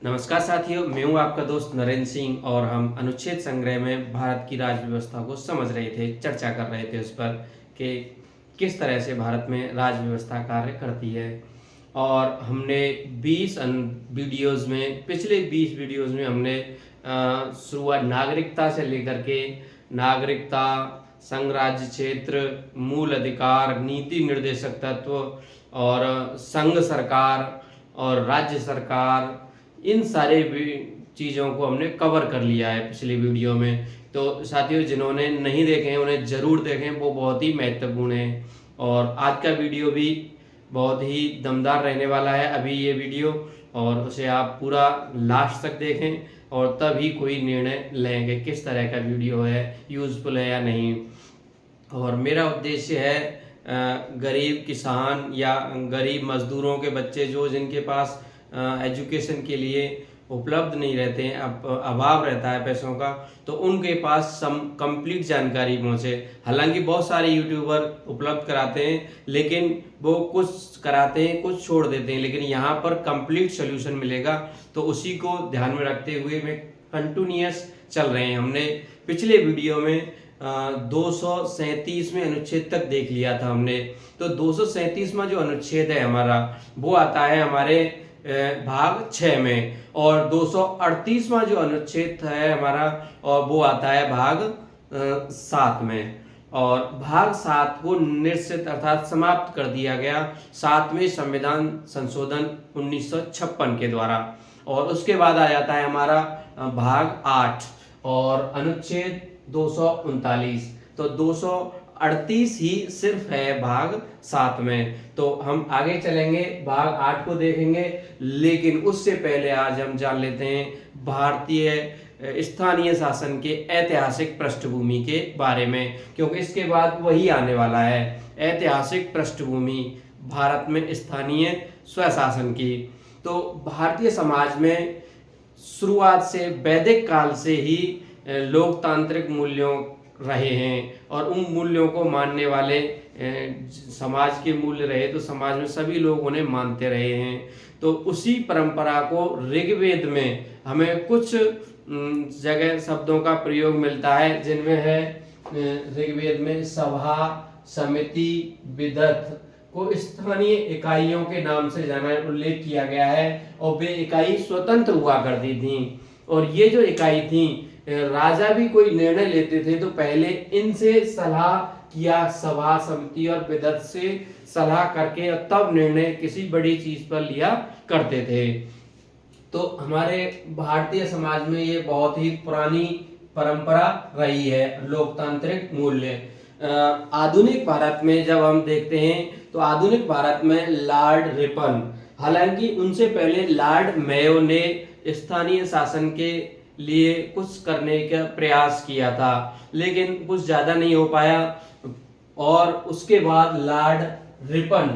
नमस्कार साथियों, मैं हूं आपका दोस्त नरेंद्र सिंह और हम अनुच्छेद संग्रह में भारत की राज्य व्यवस्था को समझ रहे थे, चर्चा कर रहे थे उस पर कि किस तरह से भारत में राज्य व्यवस्था कार्य करती है। और हमने 20 वीडियोज़ में, पिछले 20 वीडियोज़ में हमने शुरुआत नागरिकता से लेकर के नागरिकता, संघ राज्य क्षेत्र, मूल अधिकार, नीति निर्देशक तत्व और संघ सरकार और राज्य सरकार, इन सारे चीज़ों को हमने कवर कर लिया है पिछली वीडियो में। तो साथियों, जिन्होंने नहीं देखे हैं उन्हें ज़रूर देखें, वो बहुत ही महत्वपूर्ण है। और आज का वीडियो भी बहुत ही दमदार रहने वाला है अभी ये वीडियो, और उसे आप पूरा लास्ट तक देखें और तभी कोई निर्णय लेंगे किस तरह का वीडियो है, यूज़फुल है या नहीं। और मेरा उद्देश्य है गरीब किसान या गरीब मजदूरों के बच्चे जो जिनके पास एजुकेशन के लिए उपलब्ध नहीं रहते हैं, अभाव रहता है पैसों का, तो उनके पास कंप्लीट जानकारी पहुंचे। हालांकि बहुत सारे यूट्यूबर उपलब्ध कराते हैं, लेकिन वो कुछ कराते हैं कुछ छोड़ देते हैं, लेकिन यहाँ पर कंप्लीट सोल्यूशन मिलेगा। तो उसी को ध्यान में रखते हुए मैं कंटिन्यूअस चल रहे हैं। हमने पिछले वीडियो में 237वें अनुच्छेद तक देख लिया था हमने। तो 237वां जो अनुच्छेद है हमारा, वो आता है हमारे भाग 6 में, और 238वां जो अनुच्छेद है हमारा, और वो आता है भाग 7 में। और भाग 7 को निश्चित अर्थात समाप्त कर दिया गया 7वें संविधान संशोधन 1956 के द्वारा। और उसके बाद आ जाता है हमारा भाग 8 और अनुच्छेद 239। तो 238 ही सिर्फ है भाग 7 में। तो हम आगे चलेंगे, भाग 8 को देखेंगे, लेकिन उससे पहले आज हम जान लेते हैं भारतीय स्थानीय शासन के ऐतिहासिक पृष्ठभूमि के बारे में, क्योंकि इसके बाद वही आने वाला है, ऐतिहासिक पृष्ठभूमि भारत में स्थानीय स्वशासन की। तो भारतीय समाज में शुरुआत से वैदिक काल से ही लोकतांत्रिक मूल्यों रहे हैं, और उन मूल्यों को मानने वाले समाज के मूल्य रहे, तो समाज में सभी लोग उन्हें मानते रहे हैं। तो उसी परंपरा को ऋग्वेद में हमें कुछ जगह शब्दों का प्रयोग मिलता है, जिनमें है ऋग्वेद में सभा, समिति, विदथ को स्थानीय इकाइयों के नाम से जाना उल्लेख किया गया है, और वे इकाई स्वतंत्र हुआ करती थी। और ये जो इकाई थी, राजा भी कोई निर्णय लेते थे तो पहले इनसे सलाह किया, सभा, समिति और विदत से सलाह करके तब निर्णय किसी बड़ी चीज पर लिया करते थे। तो हमारे भारतीय समाज में ये बहुत ही पुरानी परंपरा रही है, लोकतांत्रिक मूल्य। आधुनिक भारत में जब हम देखते हैं तो आधुनिक भारत में लॉर्ड रिपन, हालांकि उनसे पहले लॉर्ड मेयो ने स्थानीय शासन के लिए कुछ करने का प्रयास किया था, लेकिन कुछ ज्यादा नहीं हो पाया। और उसके बाद लॉर्ड रिपन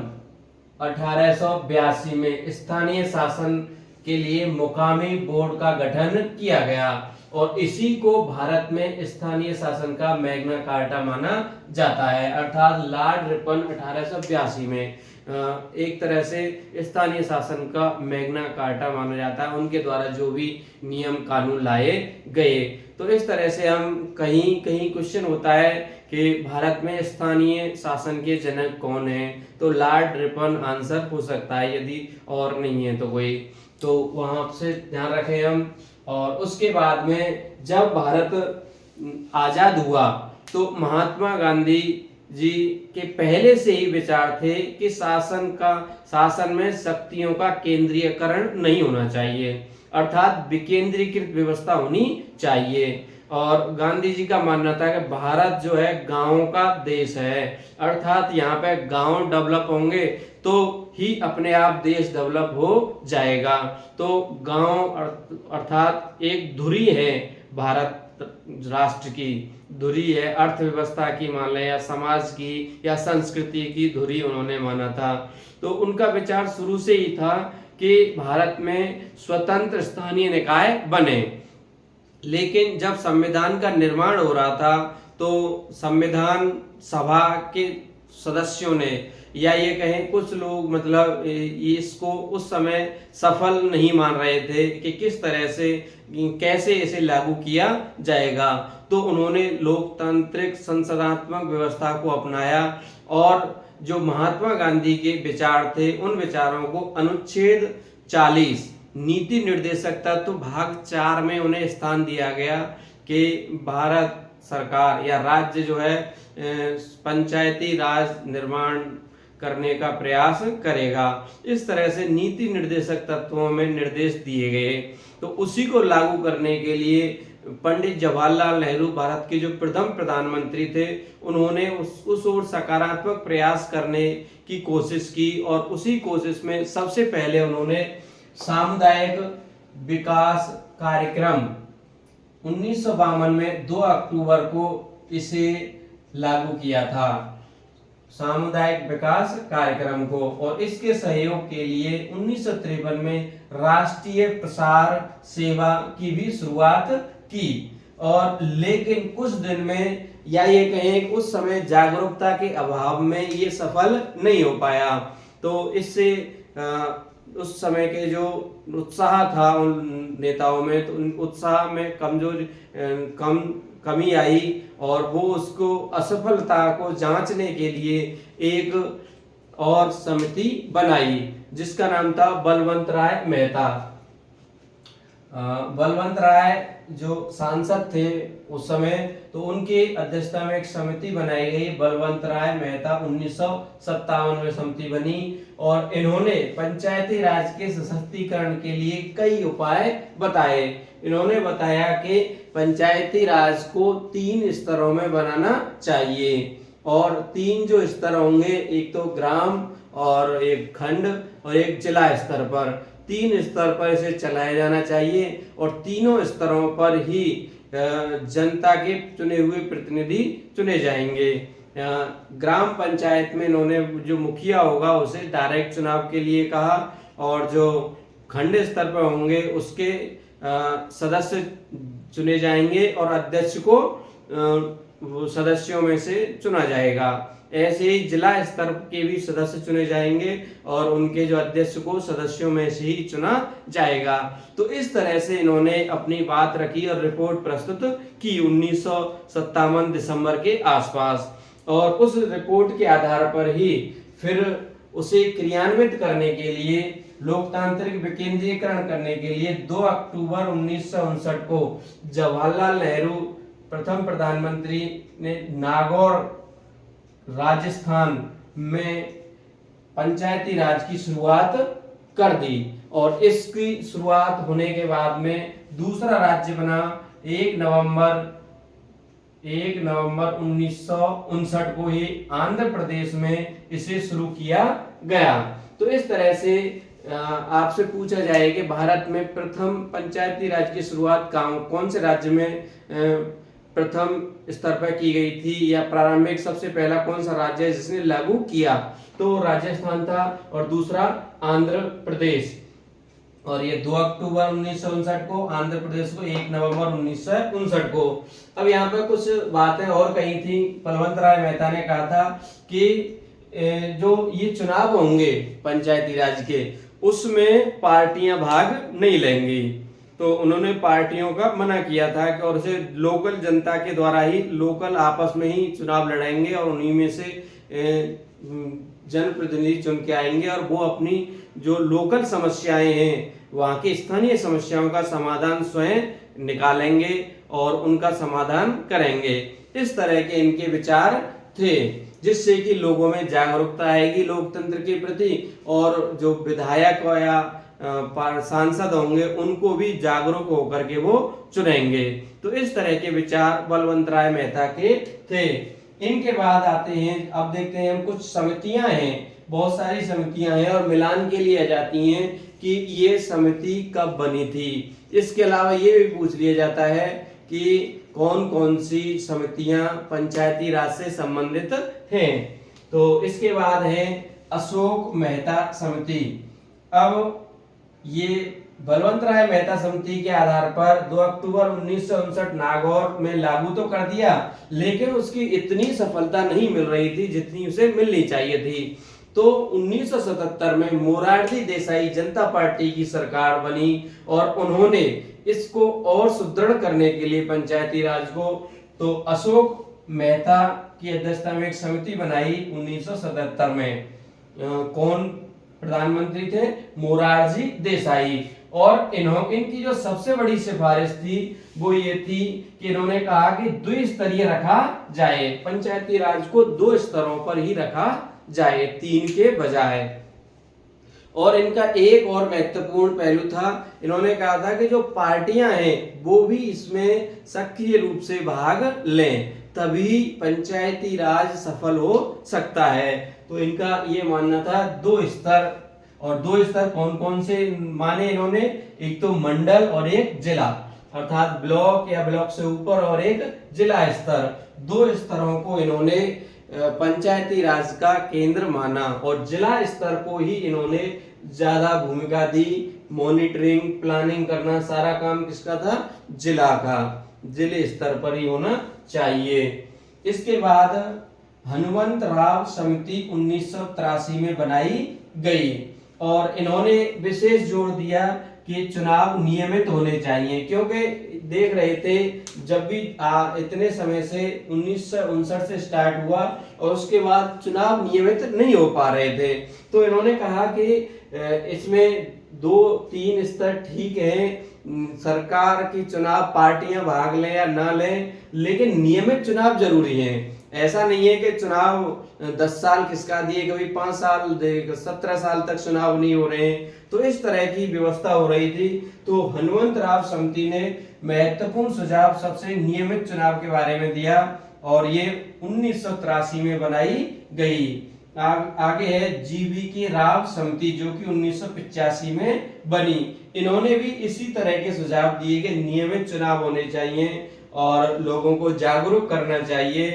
1882 में स्थानीय शासन के लिए मुकामी बोर्ड का गठन किया गया, और इसी को भारत में स्थानीय शासन का मैग्ना कार्टा माना जाता है। अर्थात लॉर्ड रिपन 1882 में एक तरह से स्थानीय शासन का मैग्ना कार्टा माना जाता है, उनके द्वारा जो भी नियम कानून लाए गए। तो इस तरह से हम कहीं कहीं क्वेश्चन होता है कि भारत में स्थानीय शासन के जनक कौन है, तो लॉर्ड रिपन आंसर हो सकता है, यदि और नहीं है तो कोई, तो वहां से ध्यान रखें हम। और उसके बाद में जब भारत आजाद हुआ तो महात्मा गांधी जी के पहले से ही विचार थे कि शासन में शक्तियों का केंद्रीयकरण नहीं होना चाहिए, अर्थात विकेंद्रीकृत व्यवस्था होनी चाहिए। और गांधी जी का मानना था कि भारत जो है गांवों का देश है, अर्थात यहाँ पे गांव डेवलप होंगे तो ही अपने आप देश डेवलप हो जाएगा। तो गांव अर्थात एक धुरी है भारत राष्ट्र की, धुरी है अर्थव्यवस्था की मान लें, या समाज की या संस्कृति की धुरी उन्होंने माना था। तो उनका विचार शुरू से ही था कि भारत में स्वतंत्र स्थानीय निकाय बने। लेकिन जब संविधान का निर्माण हो रहा था तो संविधान सभा के सदस्यों ने, या ये कहें कुछ लोग मतलब इसको उस समय सफल नहीं मान रहे थे कि किस तरह से कैसे इसे लागू किया जाएगा। तो उन्होंने लोकतांत्रिक संसदात्मक व्यवस्था को अपनाया और जो महात्मा गांधी के विचार थे उन विचारों को अनुच्छेद 40 नीति निर्देशक तत्व भाग 4 में उन्हें स्थान दिया गया कि भारत सरकार या राज्य जो है पंचायती राज निर्माण करने का प्रयास करेगा। इस तरह से नीति निर्देशक तत्वों में निर्देश दिए गए। तो उसी को लागू करने के लिए पंडित जवाहरलाल नेहरू भारत के जो प्रथम प्रधानमंत्री थे उन्होंने उस ओर सकारात्मक प्रयास करने की कोशिश की और उसी कोशिश में सबसे पहले उन्होंने सामुदायिक विकास कार्यक्रम 1952 में 2 अक्टूबर को इसे लागू किया था, सामुदायिक विकास कार्यक्रम को। और इसके सहयोग के लिए 1953 में राष्ट्रीय प्रसार सेवा की भी शुरुआत की। और लेकिन कुछ दिन में, या ये कहें उस समय जागरूकता के अभाव में ये सफल नहीं हो पाया। तो इससे उस समय के जो उत्साह था उन नेताओं में, तो उन उत्साह में कमी आई और वो उसको असफलता को जांचने के लिए एक और समिति बनाई जिसका नाम था बलवंत राय मेहता। बलवंत राय जो सांसद थे उस समय, तो उनकी अध्यक्षता में एक समिति बनाई गई, बलवंत राय मेहता 1957 में समिति बनी और इन्होंने पंचायती राज के सशक्तिकरण के लिए कई उपाय बताए। इन्होंने बताया कि पंचायती राज को 3 स्तरों में बनाना चाहिए और 3 जो स्तर होंगे, एक तो ग्राम और एक खंड और एक जिला स्तर पर, 3 स्तर पर इसे चलाया जाना चाहिए और तीनों स्तरों पर ही जनता के चुने हुए प्रतिनिधि चुने जाएंगे। ग्राम पंचायत में इन्होंने जो मुखिया होगा उसे डायरेक्ट चुनाव के लिए कहा और जो खंड स्तर पर होंगे उसके सदस्य चुने जाएंगे और अध्यक्ष को सदस्यों में से चुना जाएगा। ऐसे ही जिला स्तर के भी सदस्य चुने जाएंगे और उनके जो अध्यक्ष को सदस्यों में से ही चुना जाएगा। तो इस तरह से इन्होंने अपनी बात रखी और रिपोर्ट प्रस्तुत की 1957 दिसंबर के आसपास। और उस रिपोर्ट के आधार पर ही फिर उसे क्रियान्वित करने के लिए, लोकतांत्रिक विकेंद्रीकरण करने के लिए 2 अक्टूबर 1959 को जवाहरलाल नेहरू प्रथम प्रधानमंत्री ने नागौर राजस्थान में पंचायती राज की शुरुआत कर दी। और इसकी शुरुआत होने के बाद में दूसरा राज्य बना 1 नवंबर 1959 को ही आंध्र प्रदेश में इसे शुरू किया गया। तो इस तरह से आपसे पूछा जाए कि भारत में प्रथम पंचायती राज की शुरुआत कौन से राज्य में प्रथम स्तर पर की गई थी, या प्रारंभिक सबसे पहला कौन सा राज्य है जिसने लागू किया, तो राजस्थान था और दूसरा आंध्र प्रदेश। और ये 2 अक्टूबर 1959 को, आंध्र प्रदेश को 1 नवंबर 1959 को। अब यहाँ पे कुछ बातें और कही थी। बलवंत राय मेहता ने कहा था कि जो ये चुनाव होंगे पंचायती राज के, उसमें पार्टियां भाग नहीं लेंगी। तो उन्होंने पार्टियों का मना किया था कि और उसे लोकल जनता के द्वारा ही, लोकल आपस में ही चुनाव लड़ेंगे और उन्हीं में से जनप्रतिनिधि चुन के आएंगे और वो अपनी जो लोकल समस्याएं हैं, वहाँ की स्थानीय समस्याओं का समाधान स्वयं निकालेंगे और उनका समाधान करेंगे। इस तरह के इनके विचार थे, जिससे कि लोगों में जागरूकता आएगी लोकतंत्र के प्रति और जो विधायक या सांसद होंगे उनको भी जागरूक होकर के वो चुनेंगे। तो इस तरह के विचार बलवंत राय मेहता के थे। इनके बाद आते हैं, अब देखते हैं हम, कुछ समितियां हैं, बहुत सारी समितियां हैं और मिलान के लिए आ जाती हैं कि ये समिति कब बनी थी। इसके अलावा ये भी पूछ लिया जाता है कि कौन कौन सी समितियां पंचायती राज से संबंधित हैं। तो इसके बाद है अशोक मेहता समिति। अब ये बलवंत राय मेहता समिति के आधार पर 2 अक्टूबर 1959 नागौर में लागू तो कर दिया, लेकिन उसकी इतनी सफलता नहीं मिल रही थी जितनी उसे मिलनी चाहिए थी। तो 1977 में मोरारजी देसाई जनता पार्टी की सरकार बनी और उन्होंने इसको और सुदृढ़ करने के लिए पंचायती राज को तो अशोक मेहता की अध्यक्षता में एक समिति बनाई 1977 में। कौन प्रधानमंत्री थे? मोरारजी देसाई। और इनकी जो सबसे बड़ी सिफारिश थी वो ये थी कि इन्होंने कहा कि द्विस्तरीय रखा जाए, पंचायती राज को 2 स्तरों पर ही रखा जाए, 3 के बजाय। और इनका एक और महत्वपूर्ण पहलू था, इन्होंने कहा था कि जो पार्टियां हैं वो भी इसमें सक्रिय रूप से भाग लें, तभी पंचायती राज सफल हो सकता है। तो इनका ये मानना था 2 स्तर। और 2 स्तर कौन कौन से माने इन्होंने? एक तो मंडल और एक जिला, अर्थात ब्लॉक या ब्लॉक से ऊपर और एक जिला स्तर। 2 स्तरों को इन्होंने पंचायती राज का केंद्र माना और जिला स्तर को ही इन्होंने ज्यादा भूमिका दी। मॉनिटरिंग, प्लानिंग करना, सारा काम किसका था? जिला का, जिले स्तर पर ही होना चाहिए। इसके बाद हनुमंत राव समिति 1983 में बनाई गई और इन्होंने विशेष जोर दिया कि चुनाव नियमित होने चाहिए, क्योंकि देख रहे थे जब भी इतने समय से 1959 से स्टार्ट हुआ और उसके बाद चुनाव नियमित नहीं हो पा रहे थे। तो इन्होंने कहा कि इसमें 2-3 स्तर ठीक है, सरकार की चुनाव पार्टियां भाग लें या ना लें, लेकिन नियमित चुनाव जरूरी है। ऐसा नहीं है कि चुनाव 10 साल किसका दिए, कभी 5 साल 17 साल तक चुनाव नहीं हो रहे हैं। तो इस तरह की व्यवस्था हो रही थी। तो हनुमंत राव समिति ने महत्वपूर्ण सुझाव सबसे नियमित चुनाव के बारे में दिया और ये 1983 में बनाई गई। आगे है जीवीके राव समिति जो कि 1985 में बनी। इन्होंने भी इसी तरह के सुझाव दिए कि नियमित चुनाव होने चाहिए और लोगों को जागरूक करना चाहिए।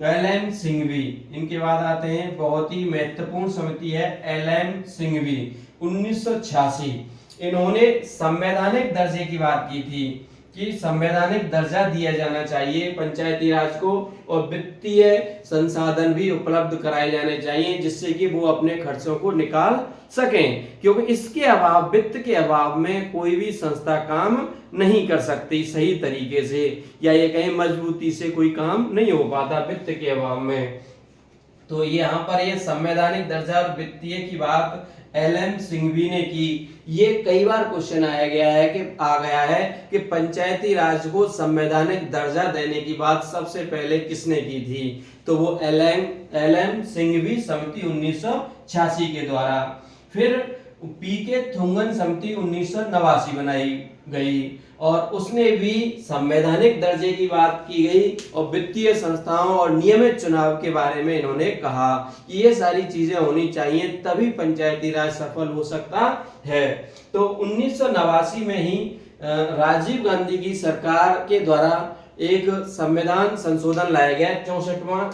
एल.एम. सिंघवी, इनके बाद आते हैं, बहुत ही महत्वपूर्ण समिति है एल.एम. सिंघवी 1986। इन्होंने संवैधानिक दर्जे की बात की थी कि संवैधानिक दर्जा दिया जाना चाहिए पंचायती राज को और वित्तीय संसाधन भी उपलब्ध कराए जाने चाहिए जिससे कि वो अपने खर्चों को निकाल सकें, क्योंकि इसके अभाव, वित्त के अभाव में कोई भी संस्था काम नहीं कर सकती सही तरीके से, या ये कहें मजबूती से कोई काम नहीं हो पाता वित्त के अभाव में। तो यहाँ पर ये संवैधानिक दर्जा और वित्तीय की बात एल.एम. सिंघवी ने की। ये कई बार क्वेश्चन आ गया है कि पंचायती राज को संवैधानिक दर्जा देने की बात सबसे पहले किसने की थी? तो वो एल.एम. सिंघवी समिति 1986 के द्वारा। फिर पी.के. थुंगन समिति 1989 बनाई गई और उसने भी संवैधानिक दर्जे की बात की गई और वित्तीय संस्थाओं और नियमित चुनाव के बारे में इन्होंने कहा कि ये सारी चीजें होनी चाहिए तभी पंचायती राज सफल हो सकता है। तो 1989 में ही राजीव गांधी की सरकार के द्वारा एक संविधान संशोधन लाया गया, 64वां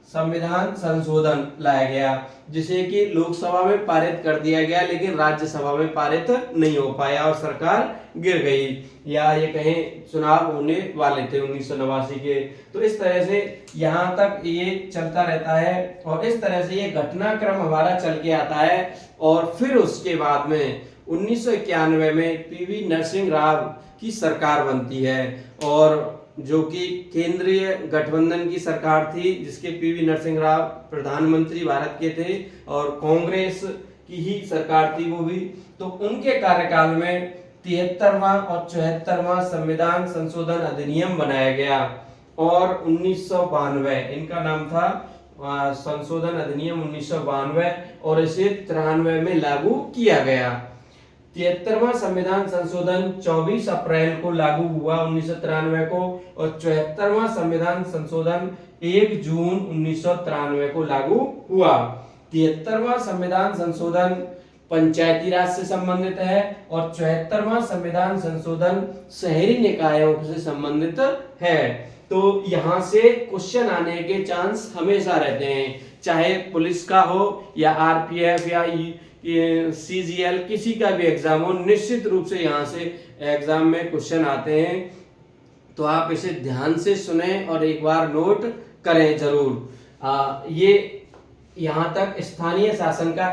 संविधान संशोधन लाया गया, जिसे कि लोकसभा में पारित कर दिया गया लेकिन राज्यसभा में पारित नहीं हो पाया और सरकार गिर गई, या ये कहें चुनाव होने वाले थे 1989 के। तो इस तरह से यहाँ तक ये चलता रहता है और इस तरह से ये घटनाक्रम हमारा चल के आता है। और फिर उसके बाद में 1991 में पीवी नरसिंह राव की सरकार बनती है और जो कि केंद्रीय गठबंधन की सरकार थी जिसके पीवी नरसिंह राव प्रधानमंत्री भारत के थे और कांग्रेस की ही सरकार थी वो भी। तो उनके कार्यकाल में 73वां और 74वां संविधान संशोधन अधिनियम बनाया गया और 1992 इनका नाम था संशोधन अधिनियम 1992 और इसे 93 में लागू किया गया। 73वां संविधान संशोधन 24 अप्रैल को लागू हुआ 1993 को और 74वां संविधान संशोधन 1 जून 1993 को लागू हुआ। 73वां संविधान संशोधन पंचायती राज से संबंधित है और 74वां संविधान संशोधन शहरी निकायों से संबंधित है। तो यहाँ से क्वेश्चन आने के चांस हमेशा रहते हैं, चाहे पुलिस का हो या आरपीएफ या CGL किसी का भी एग्जाम हो, निश्चित रूप से यहाँ से एग्जाम में क्वेश्चन आते हैं, तो आप इसे ध्यान से सुने और एक बार नोट करें जरूर। ये यहाँ तक स्थानीय शासन का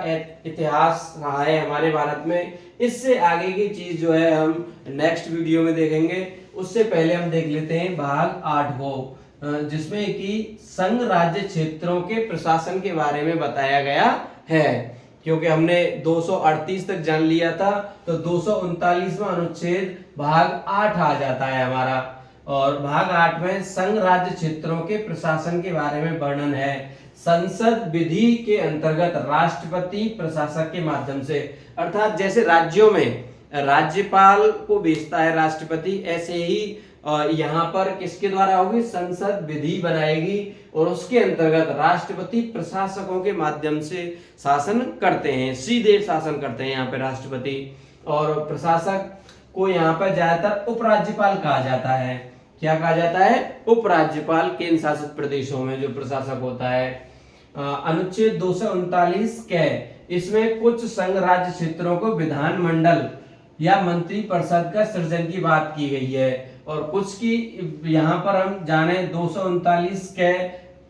इतिहास रहा है हमारे भारत में। इससे आगे की चीज जो है हम नेक्स्ट वीडियो में देखेंगे। उससे पहले हम देख लेते हैं भाग 8 को, जिसमें कि संघ राज्य क्षेत्रों के प्रशासन के बारे में बताया गया है। क्योंकि हमने 238 तक जान लिया था, तो 239वां अनुच्छेद भाग 8 आ जाता है हमारा। और भाग 8 में संघ राज्य क्षेत्रों के प्रशासन के बारे में वर्णन है। संसद विधि के अंतर्गत राष्ट्रपति प्रशासक के माध्यम से, अर्थात जैसे राज्यों में राज्यपाल को भेजता है राष्ट्रपति, ऐसे ही यहाँ पर किसके द्वारा होगी, संसद विधि बनाएगी और उसके अंतर्गत राष्ट्रपति प्रशासकों के माध्यम से शासन करते हैं, सीधे शासन करते हैं यहाँ पे राष्ट्रपति। और प्रशासक को यहाँ पर ज्यादातर उपराज्यपाल कहा जाता है। क्या कहा जाता है, उपराज्यपाल केंद्र शासित प्रदेशों में जो प्रशासक होता है। अनुच्छेद 239 के, इसमें कुछ संघ राज्य क्षेत्रों को विधानमंडल या मंत्री परिषद का सृजन की बात की गई है। और कुछ की यहाँ पर हम जाने 239 के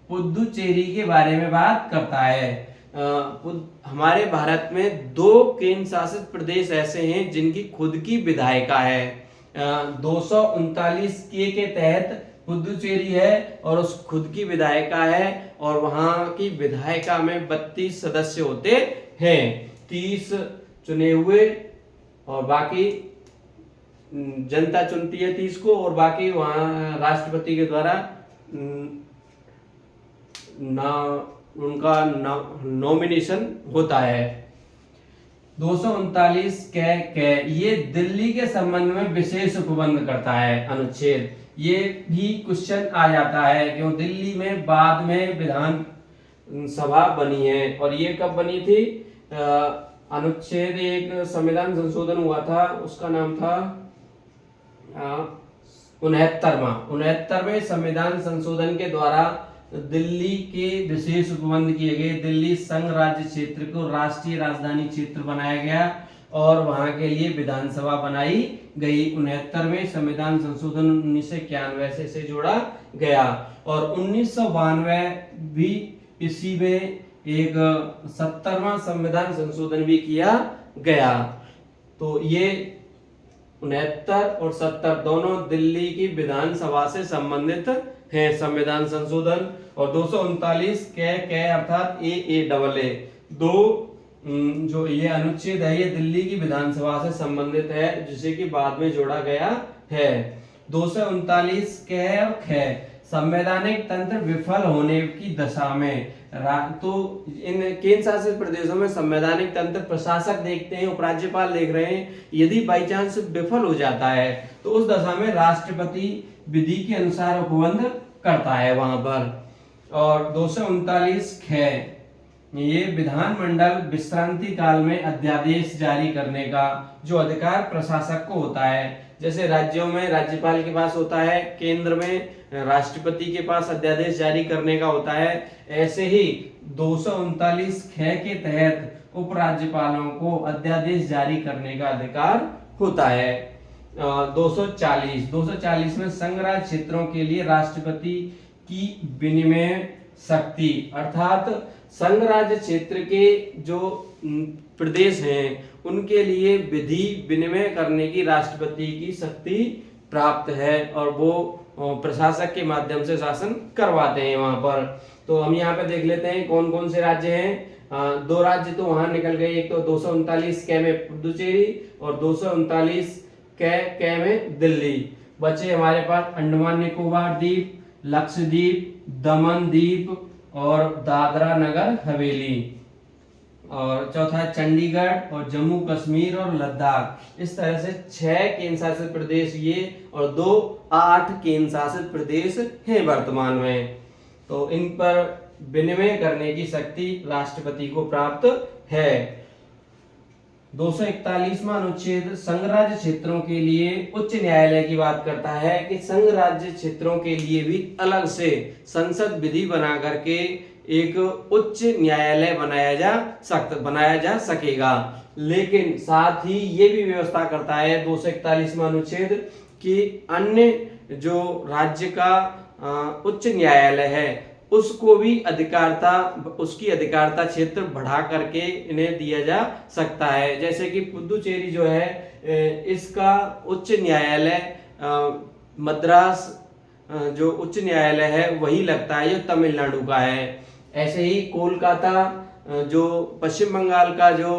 पुदुचेरी के बारे में बात करता है। हमारे भारत में 2 केंद्र शासित प्रदेश ऐसे हैं जिनकी खुद की विधायिका है। 239 के तहत पुदुचेरी है और उस खुद की विधायिका है, और वहां की विधायिका में 32 सदस्य होते हैं, 30 चुने हुए और बाकी जनता चुनती है 30 को, और बाकी वहां राष्ट्रपति के द्वारा उनका नॉमिनेशन होता है। 239 के ये दिल्ली के संबंध में विशेष उपबंध करता है अनुच्छेद। ये भी क्वेश्चन आ जाता है क्यों दिल्ली में बाद में विधान सभा बनी है, और ये कब बनी थी, अनुच्छेद एक संविधान संशोधन हुआ था, उसका नाम था 69वें संविधान संशोधन के द्वारा दिल्ली के विशेष उपबंध किए गए। दिल्ली संघ राज्य क्षेत्र को राष्ट्रीय राजधानी क्षेत्र बनाया गया और वहां के लिए विधानसभा बनाई गई। 69वें संविधान संशोधन 1991 से इसे जोड़ा गया, और 1992 भी इसी में एक 70वां संविधान संशोधन भी किया गया। तो ये 69 और 70 दोनों दिल्ली की विधानसभा से संबंधित है संविधान संशोधन। और 239 के अर्थात AA दो जो ये अनुच्छेद है, ये दिल्ली की विधानसभा से संबंधित है, जिसे कि बाद में जोड़ा गया है। 239 के संवैधानिक तंत्र विफल होने की दशा में, तो इन केंद्र शासित प्रदेशों में संवैधानिक तंत्र प्रशासक देखते हैं, उपराज्यपाल देख रहे हैं, यदि बाई चांस विफल हो जाता है तो उस दशा में राष्ट्रपति विधि के अनुसार उपबंध करता है वहां पर। और 239 ये विधानमंडल विश्रांति काल में अध्यादेश जारी करने का जो अधिकार प्रशासक को होता है। जैसे राज्यों में राज्यपाल के पास होता है, केंद्र में राष्ट्रपति के पास अध्यादेश जारी करने का होता है, ऐसे ही 239 के तहत उपराज्यपालों को अध्यादेश जारी करने का अधिकार होता है। 240 में संघ राज्य क्षेत्रों के लिए राष्ट्रपति की विनिमय शक्ति, अर्थात संघ राज्य क्षेत्र के जो प्रदेश हैं उनके लिए विधि विनिमय करने की राष्ट्रपति की शक्ति प्राप्त है, और वो प्रशासक के माध्यम से शासन करवाते हैं वहां पर। तो हम यहाँ पे देख लेते हैं कौन कौन से राज्य हैं। 2 राज्य तो वहां निकल गए, एक तो 239 के में पुदुचेरी और 239 के में दिल्ली। बचे हमारे पास अंडमान निकोबार द्वीप, लक्षद्वीप, दमन द्वीप और दादरा नगर हवेली, और चौथा चंडीगढ़ और जम्मू कश्मीर और लद्दाख। इस तरह से 6 केंद्र शासित प्रदेश ये और 8 केंद्र शासित प्रदेश हैं वर्तमान में। तो इन पर विनिमय करने की शक्ति राष्ट्रपति को प्राप्त है। 241वां अनुच्छेद संघ राज्य क्षेत्रों के लिए उच्च न्यायालय की बात करता है कि संघ राज्य क्षेत्रों के लिए भी अलग से संसद विधि बना करके एक उच्च न्यायालय बनाया जा सकेगा। लेकिन साथ ही ये भी व्यवस्था करता है 241वां अनुच्छेद कि अन्य जो राज्य का उच्च न्यायालय है उसको भी उसकी अधिकारता क्षेत्र बढ़ा करके इन्हें दिया जा सकता है। जैसे कि पुदुचेरी जो है इसका उच्च न्यायालय मद्रास जो उच्च न्यायालय है वही लगता है, जो तमिलनाडु का है। ऐसे ही कोलकाता जो पश्चिम बंगाल का जो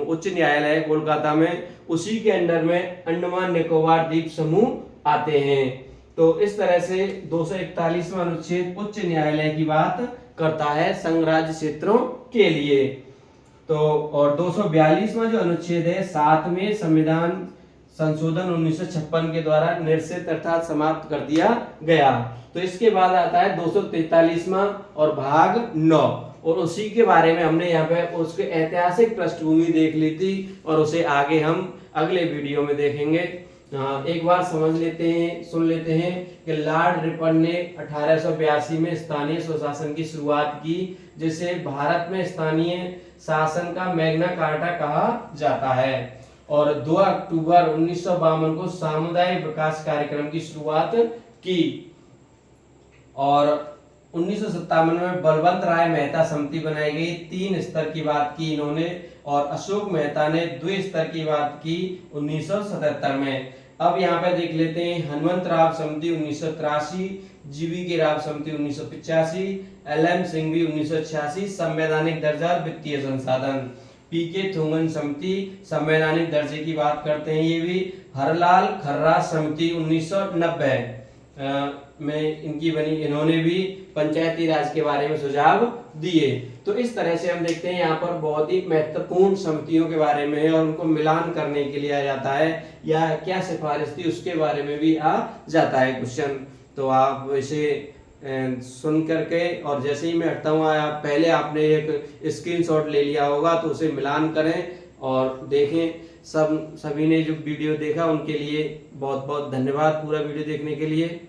उच्च न्यायालय है कोलकाता में, उसी के अंडर में अंडमान निकोबार द्वीप समूह आते हैं। तो इस तरह से 241वां अनुच्छेद उच्च न्यायालय की बात करता है संघ राज्य क्षेत्रों के लिए। तो और 242वां जो अनुच्छेद है 7वें संविधान संशोधन 1956 के द्वारा निरसित अर्थात समाप्त कर दिया गया। तो इसके बाद आता है 243वां और भाग 9, और उसी के बारे में हमने यहाँ पे उसके ऐतिहासिक पृष्ठभूमि देख ली थी और उसे आगे हम अगले वीडियो में देखेंगे। एक बार सुन लेते हैं कि लॉर्ड रिपन ने 1882 में स्थानीय स्वशासन की शुरुआत की, जिसे भारत में स्थानीय शासन का मैग्ना कार्टा कहा जाता है। और 2 अक्टूबर 1952 को सामुदायिक विकास कार्यक्रम की शुरुआत की और 1957 में बलवंत राय मेहता समिति बनाई गई। 3 स्तर की बात की इन्होंने, और अशोक मेहता ने 2 स्तर की बात की 1977 में। अब यहाँ पे देख लेते हैं हनुमंत राव समिति 1983, जीवी के राव समिति 1985, LM सिंघवी 1986 संवैधानिक दर्जा वित्तीय संसाधन, PK थोंगन समिति संवैधानिक दर्जे की बात करते हैं। ये भी हरलाल खर्रा समिति 1990 में इनकी बनी, इन्होंने भी पंचायती राज के बारे में सुझाव दिए। तो इस तरह से हम देखते हैं यहाँ पर बहुत ही महत्वपूर्ण समितियों के बारे में है और उनको मिलान करने के लिए आ जाता है, या क्या सिफारिश थी उसके बारे में भी आ जाता है क्वेश्चन। तो आप इसे सुन करके और जैसे ही मैं हटता हूँ पहले आपने एक स्क्रीनशॉट ले लिया होगा, तो उसे मिलान करें और देखें। सभी ने जो वीडियो देखा उनके लिए बहुत बहुत धन्यवाद पूरा वीडियो देखने के लिए।